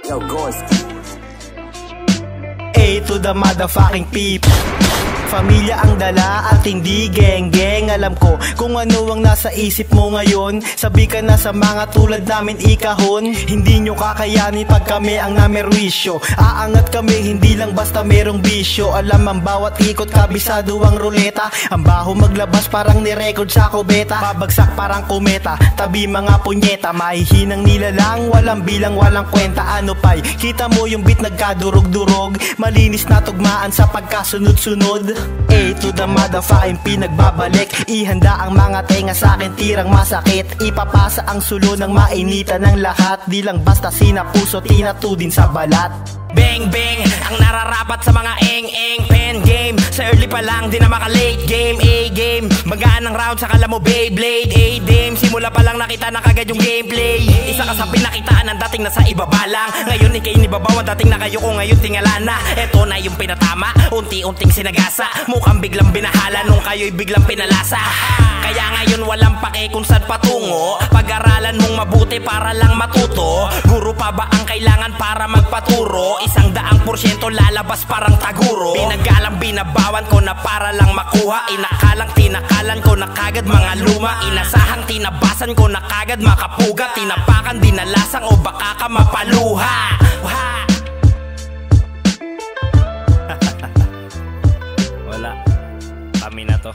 Yo, Gorski. A to the motherfucking peep. Pamilya ang dala at hindi geng-geng. Alam ko kung ano ang nasa isip mo ngayon. Sabi ka na sa mga tulad namin ikahon. Hindi nyo kakayanin pag kami ang namerwisyo. Aangat kami hindi lang basta merong bisyo. Alam ang bawat ikot kabisado ang ruleta. Ang baho maglabas parang nirecord sa kubeta. Babagsak parang kometa, tabi mga punyeta. Mahihinang nilalang, walang bilang, walang kwenta. Ano pa'y, kita mo yung beat nagkadurog-durog. Malinis na tugmaan sa pagkasunod-sunod. A to the motherfucking P nagbabalik. Ihanda ang mga tenga sa akin tirang masakit. Ipapasa ang sulo ng mainitan ng lahat. Di lang basta sinapuso, tinatu din sa balat. Bang bang, ang nararapat sa mga eng-eng pen game. Sa early pa lang, di na maka late game. A-game, magaan ang round sa kala mo Beyblade. A-dame, simula pa lang nakita na kagad yung gameplay. Isa ka sa pinakitaan ng dating nasa ibaba lang. Ngayon ikay inibabaw ang dating na kayo ko ngayon tingala na. Eto na yung pinatama, unti-unting sinagasa. Mukhang biglang binahala nung kayo'y biglang pinalasa. Kaya ngayon walang pake kung saan patungo. Pag-aralan mong mabuti para lang matuto. Guro pa ba ang kailangan para magpaturo? 100% lalabas parang taguro. Pinagalang binabawan ko na para lang makuha. Inakalang tinakalan ko na kagad mga luma. Inasahang tinabasan ko na kagad makapuga. Tinapakan dinalasang o baka ka mapaluha. Wala, kami na to.